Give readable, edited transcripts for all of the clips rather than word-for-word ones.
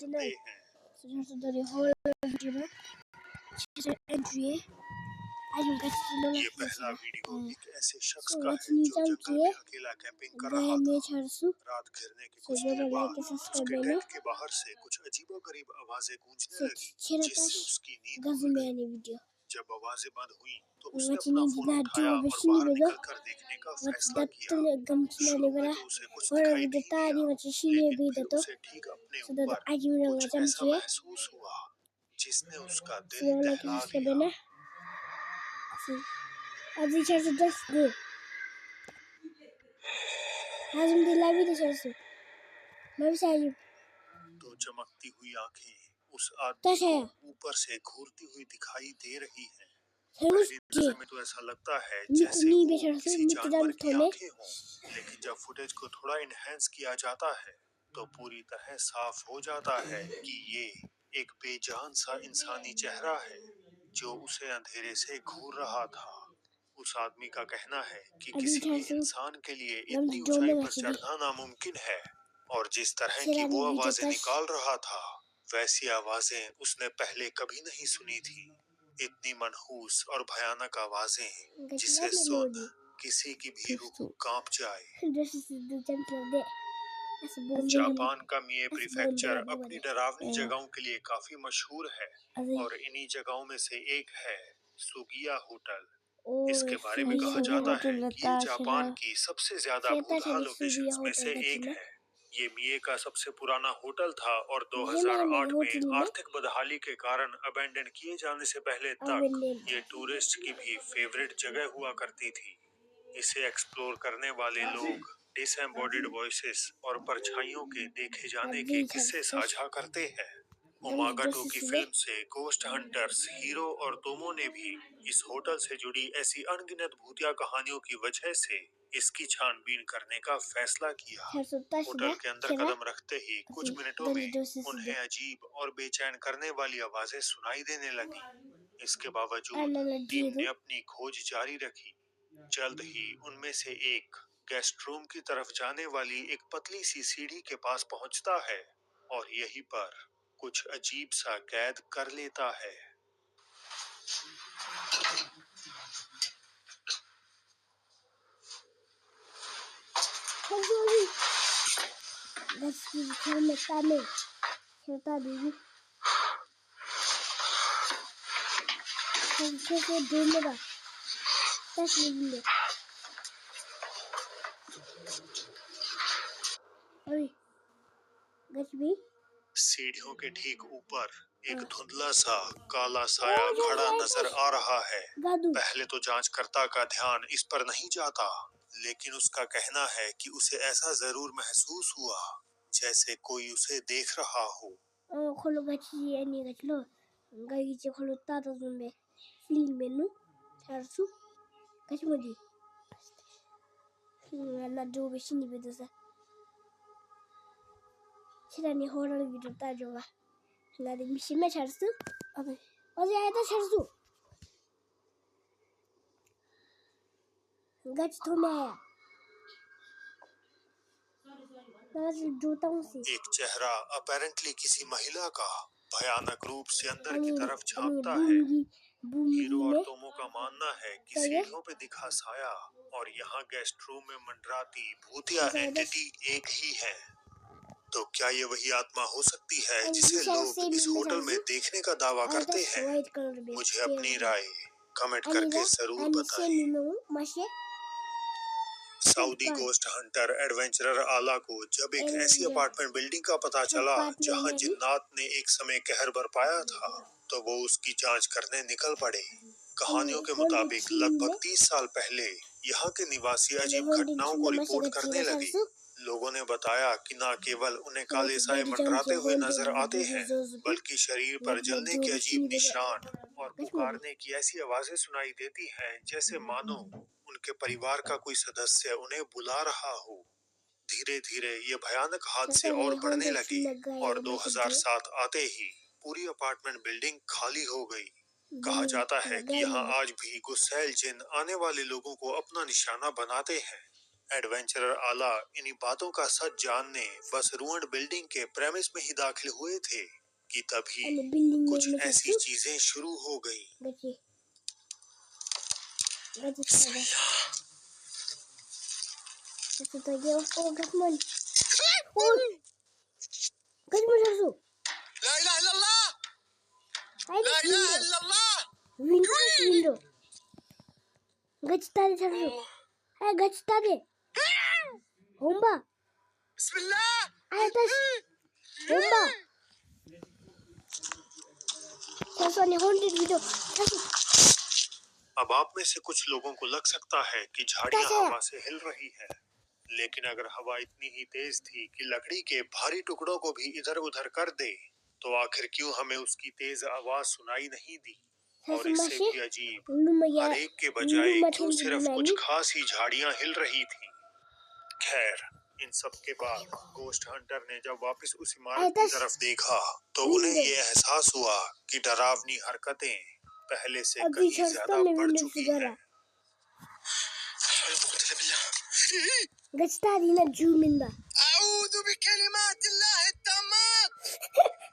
सुनते हैं। ये पहला वीडियो एक ऐसे शख्स का है जो जंगल में अकेला कैंपिंग कर रहा था। रात घिरने के कुछ देर बाद उसके टेंट के बाहर से कुछ अजीबोगरीब आवाजें गूंजने लगी, जिससे उसकी नींद उड़ गई। जब आवाजें बंद हुई तो उसने अपना फोन उठाया और बाहर निकलकर देखने का फैसला किया। शुरू में तो उसे कुछ दिखाई नहीं दिया, लेकिन फिर उसे ठीक अपने ऊपर कुछ ऐसा महसूस हुआ जिसने उसका दिल दहला दिया। तो चमकती हुई आंखें उस आदमी को ऊपर से घूरती हुई दिखाई दे रही हैं। पहली नजर में तो ऐसा लगता है जैसे वो किसी जानवर की आंखें हों, लेकिन जब फुटेज को थोड़ा इनहेंस किया जाता है तो पूरी तरह साफ हो जाता है कि ये एक बेजान सा इंसानी चेहरा है जो उसे अंधेरे से घूर रहा था। उस आदमी का कहना है कि किसी भी इंसान के लिए इतनी ऊंचाई पर चढ़ना नामुमकिन है, और जिस तरह की वो आवाजें निकाल रहा था वैसी आवाजें उसने पहले कभी नहीं सुनी थी। इतनी मनहूस और भयानक आवाजें जिसे सुन किसी की भी रूह कांप जाए। जापान का मिए प्रीफेक्चर अपनी डरावनी जगहों के लिए काफी मशहूर है, और इन्हीं जगहों में से एक है सुगिया होटल। इसके बारे में कहा जाता है कि ये जापान की सबसे ज्यादा भूतहा लोकेशंस में से एक है। ये मिए का सबसे पुराना होटल था और 2008 में आर्थिक बदहाली के कारण अबेंडन किए जाने से पहले तक ये टूरिस्ट की भी फेवरेट जगह हुआ करती थी। इसे एक्सप्लोर करने वाले लोग डिसएम्बॉडीड वॉइसेस और परछाइयों के देखे जाने के किस्से साझा करते हैं। ओमागा 2 की फिल्म से गोस्ट हंटर्स हीरो और तोमो ने भी इस होटल से जुड़ी ऐसी अनगिनत भूतिया कहानियों की वजह से इसकी छानबीन करने का फैसला किया। होटल के अंदर कदम रखते ही कुछ मिनटों में उन्हें अजीब और बेचैन करने वाली आवाजें सुनाई देने लगी। इसके बावजूद टीम ने अपनी खोज जारी रखी। जल्द ही उनमें से एक गेस्ट रूम की तरफ जाने वाली एक पतली सी सीढ़ी के पास पहुंचता है और यहीं पर कुछ अजीब सा कैद कर लेता है। सीढ़ियों के ठीक ऊपर एक धुंधला सा काला साया खड़ा नजर आ रहा है। पहले तो जांचकर्ता का ध्यान इस पर नहीं जाता, लेकिन उसका कहना है कि उसे ऐसा जरूर महसूस हुआ जैसे कोई उसे देख रहा हो। एक चेहरा अपेरेंटली किसी महिला का भयानक रूप से अंदर की तरफ झांकता है। हीरो और तोमो का मानना है कि सीढ़ियों पे दिखा साया और यहाँ गेस्ट रूम में मंडराती भूतिया एंटिटी एक ही है। तो क्या ये वही आत्मा हो सकती है जिसे लोग इस होटल में देखने का दावा करते हैं? मुझे अपनी राय कमेंट करके जरूर बताएं। सऊदी गोस्ट हंटर एडवेंचरर आला को जब एक ऐसी अपार्टमेंट बिल्डिंग का पता चला जहां जिन्नात ने एक समय कहर बरपाया था, तो वो उसकी जांच करने निकल पड़े। कहानियों के मुताबिक लगभग 30 साल पहले यहाँ के निवासी अजीब घटनाओं को रिपोर्ट करने लगे। लोगों ने बताया कि न केवल उन्हें काले साए मंडराते हुए नजर आते हैं, बल्कि शरीर पर जलने के अजीब निशान और पुकारने की ऐसी आवाजें सुनाई देती हैं जैसे मानो उनके परिवार का कोई सदस्य उन्हें बुला रहा हो। धीरे धीरे ये भयानक हादसे और बढ़ने लगे और 2007 आते ही पूरी अपार्टमेंट बिल्डिंग खाली हो गई। कहा जाता है कि यहाँ आज भी गुस्सैल जिन आने वाले लोगों को अपना निशाना बनाते हैं। एडवेंचरर आला इन्हीं बातों का सच जानने बस रुइंड बिल्डिंग के प्रेमिस में ही दाखिल हुए थे कि तभी कुछ ऐसी चीजें शुरू हो गई। ला इलाहा इल्लल्लाह, ला इलाहा इल्लल्लाह। विंडो गचता दे गचता दे होम्बा बिस्मिल्लाह। आयतश होम्बा ससोनी हॉन्टेड वीडियो। अब आप में से कुछ लोगों को लग सकता है कि झाड़ियां हवा से हिल रही है, लेकिन अगर हवा इतनी ही तेज थी कि लकड़ी के भारी टुकड़ों को भी इधर उधर कर दे, तो आखिर क्यों हमें उसकी तेज आवाज सुनाई नहीं दी? और इससे भी अजीब, हर एक के बजाय क्यों सिर्फ कुछ खास ही झाड़ियां हिल रही थी? खैर, इन सब के बाद गोस्ट हंटर ने जब वापस उस इमारत की तरफ देखा, तो उन्हें ये एहसास हुआ कि डरावनी हरकतें पहले से कहीं ज्यादा बढ़ चुकी हैं। गचतारीना जूमिंदा अऊज़ु बिकलिमातिल्लाहि तम्मात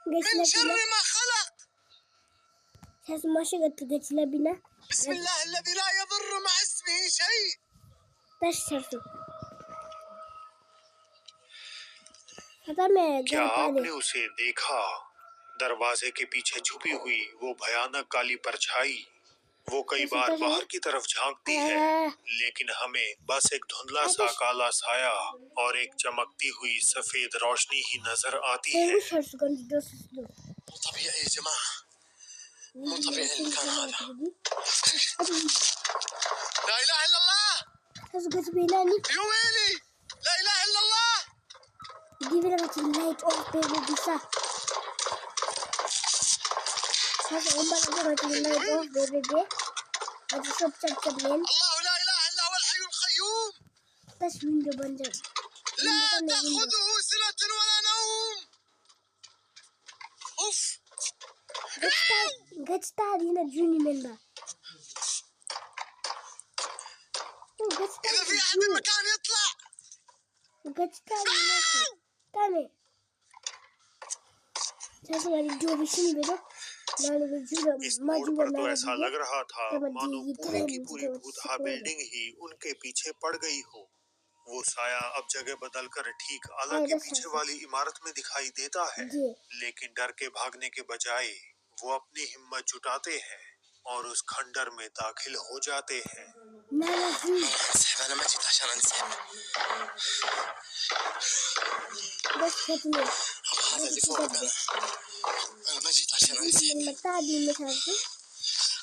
मिन शर्रि मा खलक। गचला बिना बिस्मिल्लाहिल्लज़ी ला यदुर्रु मअ इस्मिही शै। क्या आपने उसे देखा? दरवाजे के पीछे छुपी हुई वो भयानक काली परछाई। वो कई बार बाहर की तरफ झांकती है, लेकिन हमें बस एक धुंधला सा काला साया और एक चमकती हुई सफेद रोशनी ही नजर आती है। ला इलाहा इल्लल्लाह, यू वेली, ला इलाहा इल्लल्लाह। अल्लाहु ला इलाहा इल्ला हुवल हय्युल क़य्यूम, ला तअख़ुज़ुहु सिनतुन वला नौम। उफ, इज़ा फ़ी अहद मकान यत्ला। इस मोड़ पर तो ऐसा लग रहा था मानो पूरी की पूरी भूतहा बिल्डिंग ही उनके पीछे पड़ गई हो। वो साया अब जगह बदलकर ठीक आला के पीछे वाली इमारत में दिखाई देता है, लेकिन डर के भागने के बजाय वो अपनी हिम्मत जुटाते हैं और उस खंडर में दाखिल हो जाते हैं।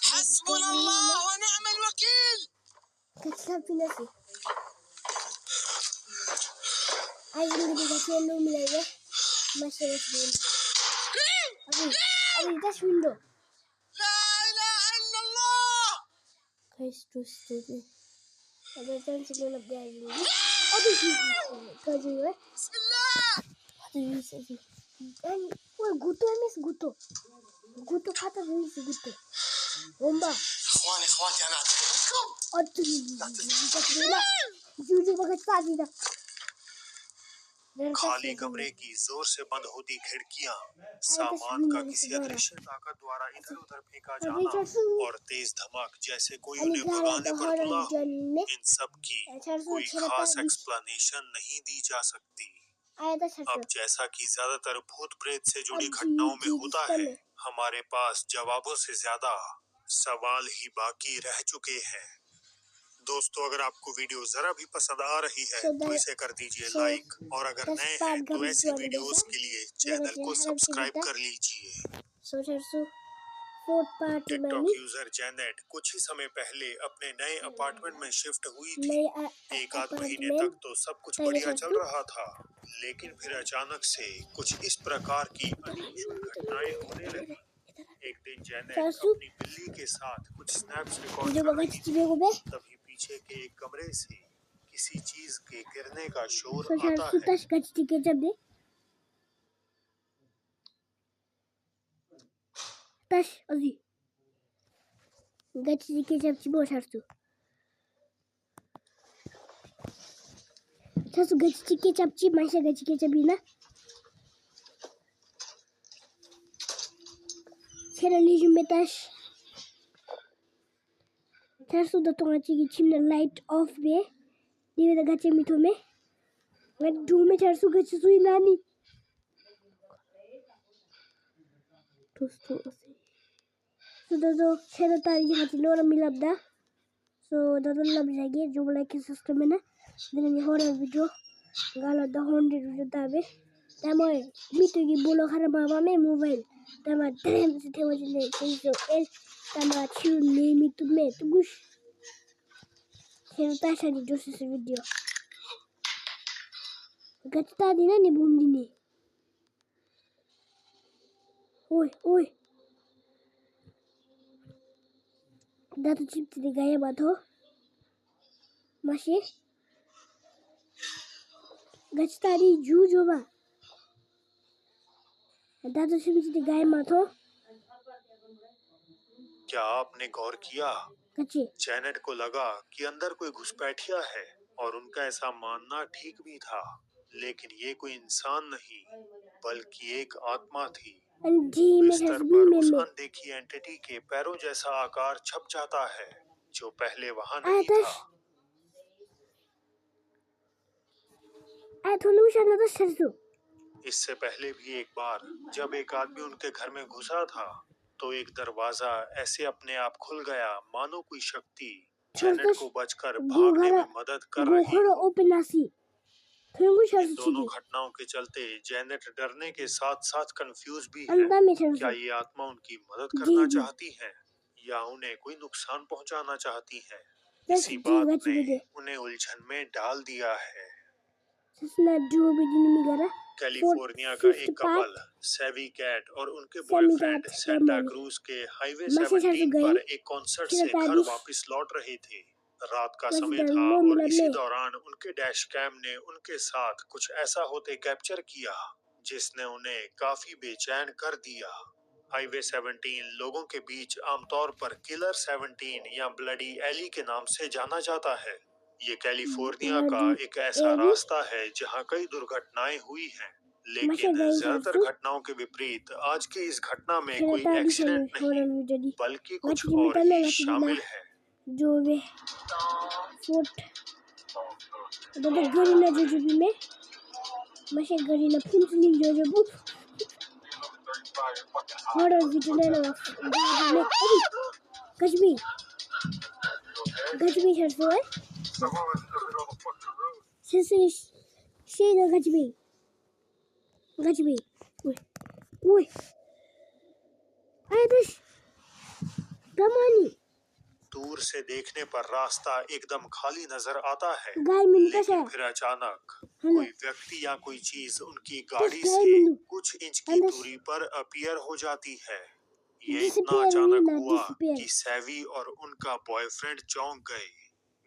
हस्बुनल्लाह व निअमल वकील। ला इलाहा इल्लल्लाह। गुतो खाता गुतो होम्बा इख्वानी इख्वाती अना अतुकुम। खाली कमरे की जोर से बंद होती खिड़कियां, सामान का किसी अदृश्य ताकत द्वारा इधर उधर फेंका जाना और तेज धमाक जैसे कोई उन्हें भगाने पर तुला हो, इन सब की कोई खास एक्सप्लेनेशन नहीं दी जा सकती। अब जैसा कि ज्यादातर भूत प्रेत से जुड़ी घटनाओं में होता है, हमारे पास जवाबों से ज्यादा सवाल ही बाकी रह चुके हैं। दोस्तों, अगर आपको वीडियो जरा भी पसंद आ रही है तो इसे कर दीजिए लाइक, और अगर नए हैं तो ऐसी वीडियोस के लिए चैनल को सब्सक्राइब कर लीजिए। टिकटॉक यूजर जैनेट कुछ ही समय पहले अपने नए अपार्टमेंट में शिफ्ट हुई थी। एक आध महीने तक तो सब कुछ बढ़िया चल रहा था, लेकिन फिर अचानक से कुछ इस प्रकार की अनयूजुअल घटनाएं होने लगी। एक दिन जैनेट अपनी बिल्ली के साथ कुछ स्नैप्स रिकॉर्ड कर रही थी, तभी पीछे के एक कमरे से किसी चीज के गिरने का शोर आता है। Tersu gachi capci masih gachi capina. Kera liju metas. Tersu datang aja chimna light off be. Dia dah gachi mito me. Ngat do me tersu gachi sui nani. Terus tu asi. So dato kera tari gachi lora milab dah. So dato lab lagi जो like system है ना दिन में horror video गाला दा 100 video ताबे तमो मिटो की बोलो खरा बाबा में मोबाइल तमा ड्रेम से थे वजने तो एल तमा चू ने मिटो में तो गुश खेलता है जो से वीडियो गचता दी ना बूम दी ने ओए ओए दातो चिप दी गया बात हो माशी गचतारी जू जोबा दातो चिप दी गया मत हो क्या आपने गौर किया? कच्ची जैनेट को लगा कि अंदर कोई घुसपैठिया है और उनका ऐसा मानना ठीक भी था, लेकिन ये कोई इंसान नहीं बल्कि एक आत्मा थी। बिस्तर पर उस अनदेखी एंटिटी के पैरों जैसा आकार छप जाता है जो पहले वहां नहीं था। इससे पहले भी एक बार जब एक आदमी उनके घर में घुसा था तो एक दरवाजा ऐसे अपने आप खुल गया मानो कोई शक्ति जैनेट को बचकर भागने में मदद कर रही। इन दोनों घटनाओं के चलते जैनेट डरने के साथ साथ कंफ्यूज भी है। क्या ये आत्मा उनकी मदद करना चाहती है या उन्हें कोई नुकसान पहुंचाना चाहती है? इसी बात ने उन्हें उलझन में डाल दिया है। कैलिफोर्निया का एक कपल सेवी कैट और उनके बॉयफ्रेंड सेंटा क्रूज के हाईवे 17 पर एक कॉन्सर्ट से घर वापस लौट रहे थे। रात का समय था और इसी दौरान उनके डैश कैम ने उनके साथ कुछ ऐसा होते कैप्चर किया जिसने उन्हें काफी बेचैन कर दिया। हाईवे 17 लोगों के बीच आमतौर पर किलर 17 या ब्लडी एली के नाम से जाना जाता है। ये कैलिफोर्निया का एक ऐसा रास्ता है जहां कई दुर्घटनाएं हुई हैं, लेकिन ज्यादातर घटनाओं के विपरीत आज की इस घटना में कोई एक्सीडेंट नहीं बल्कि कुछ और ही शामिल है। जो वे फोर्ट दादा गरीना जो में मशे गरीना पुंसली जो हॉरर वीडियो ना गजबी हरसो है से गजबी ओए ओए अरे दिस गमानी दूर से देखने पर रास्ता एकदम खाली नजर आता है, लेकिन फिर अचानक कोई व्यक्ति या कोई चीज उनकी गाड़ी से कुछ इंच की दूरी पर अपीयर हो जाती है। ये इतना अचानक हुआ कि सैवी और उनका बॉयफ्रेंड चौंक गए।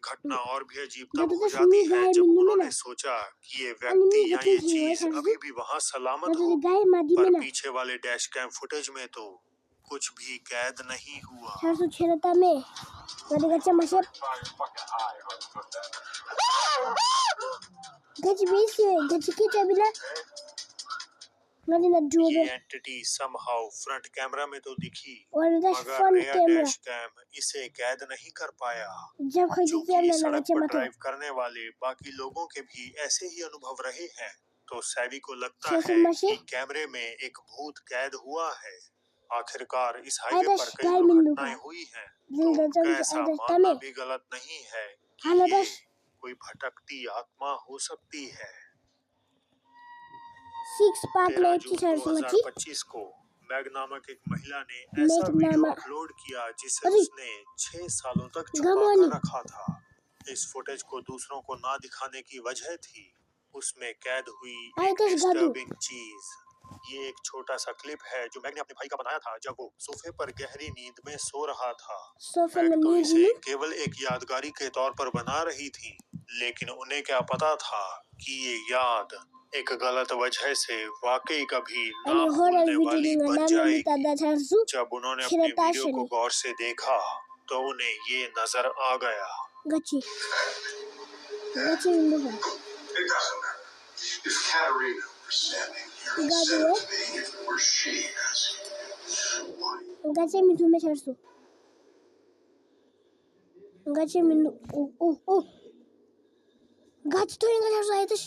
घटना और भी अजीब तब हो जाती है जब उन्होंने सोचा कि ये व्यक्ति या ये चीज अभी भी वहाँ सलामत हो, पर पीछे वाले डैश कैम फुटेज में तो कुछ भी कैद नहीं हुआ। ये एंटिटी समहाउ फ्रंट कैमरा में तो दिखी मगर रियर डैश कैम इसे कैद नहीं कर पाया। चूंकि सड़क पर ड्राइव करने वाले बाकी लोगों के भी ऐसे ही अनुभव रहे हैं तो सैवी को लगता है कि कैमरे में एक भूत कैद हुआ है। आखिरकार इस हाईवे पर कई दुर्घटनाएं हुई हैं तो उनका ऐसा मानना भी गलत नहीं है कि ये कोई भटकती आत्मा हो सकती है। 13 जून 2025 को मैग नामक एक महिला ने ऐसा वीडियो अपलोड किया जिसे उसने 6 सालों तक छुपा कर रखा था। इस फुटेज को दूसरों को ना दिखाने की वजह थी उसमें कैद हुई एक डिस्टर्बिंग चीज। ये एक छोटा सा क्लिप है जो मैग ने अपने भाई का बनाया था जब वो सोफे पर गहरी नींद में सो रहा था। मैग तो इसे केवल एक यादगारी के तौर पर बना रही थी, लेकिन उन्हें क्या पता था कि ये याद एक गलत वजह से वाकई कभी ना भूलने वाली बन जाएगी। जब उन्होंने अपने वीडियो को गौर से देखा तो उन्हें ये नजर आ गया। It doesn't matter. If Katerina were standing here and said it to me, if it were she asking why. Gacha mi tume charsu. Gacha mi oh. Gacha to inga charsu ayetish.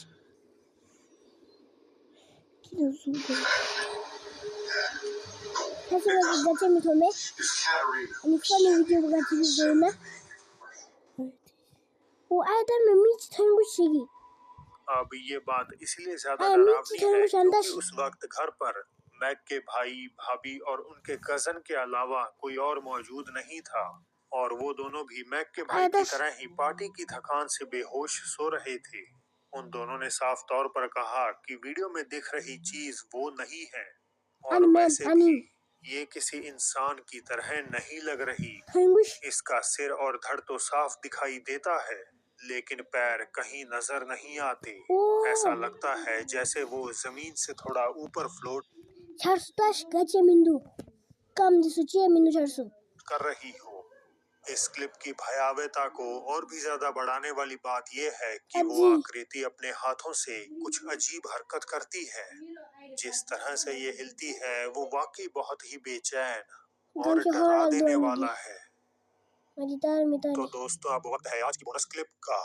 Kido sugo. Gacha mi tume. If Katerina Ani funny video gacha mi tume. वो आया था मैं मीच थंगु शेगी अब ये बात इसलिए ज्यादा डरावनी है क्योंकि उस वक्त घर पर मैग के भाई भाभी और उनके कजन के अलावा कोई और मौजूद नहीं था और वो दोनों भी मैग के भाई की तरह ही पार्टी की थकान से बेहोश सो रहे थे। उन दोनों ने साफ तौर पर कहा कि वीडियो में दिख रही चीज वो नहीं है और वैसे भी ये किसी इंसान की तरह नहीं लग रही। इसका सिर और धड़ तो साफ दिखाई देता है लेकिन पैर कहीं नजर नहीं आते। ऐसा लगता है जैसे वो जमीन से थोड़ा ऊपर फ्लोट कर रही हो। इस क्लिप की भयावहता को और भी ज्यादा बढ़ाने वाली बात यह है कि वो आकृति अपने हाथों से कुछ अजीब हरकत करती है। जिस तरह से ये हिलती है वो वाकई बहुत ही बेचैन और डरा देने वाला है। तो दोस्तों अब वक्त है आज की बोनस क्लिप का।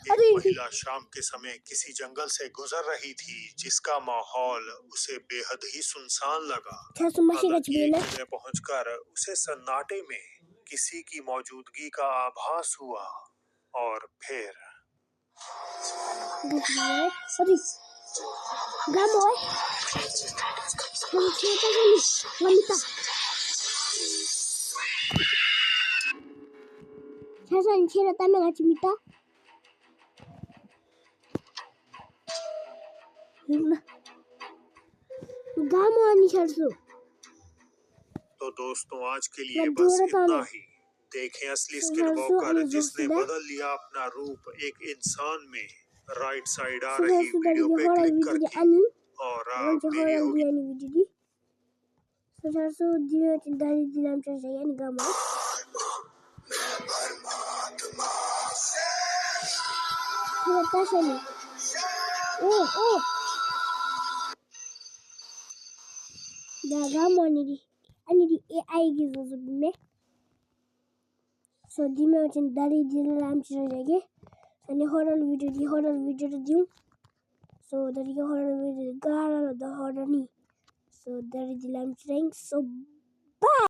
एक महिला शाम के समय किसी जंगल से गुजर रही थी जिसका माहौल उसे बेहद ही सुनसान लगा। हालांकि पहुंचकर उसे सन्नाटे में किसी की मौजूदगी का आभास हुआ और फिर तो दोस्तों आज के लिए बस इतना ही। देखें असली स्किन वॉकर जिसने बदल लिया अपना रूप एक इंसान में। राइट साइड आ रही वीडियो पे क्लिक करके और आप मेरी होगी। So dime için dari dilerim çizeceği. Hani horror video diyorum. So dari horror video gara da horror ni. So dari dilerim çizeceğim. So bye.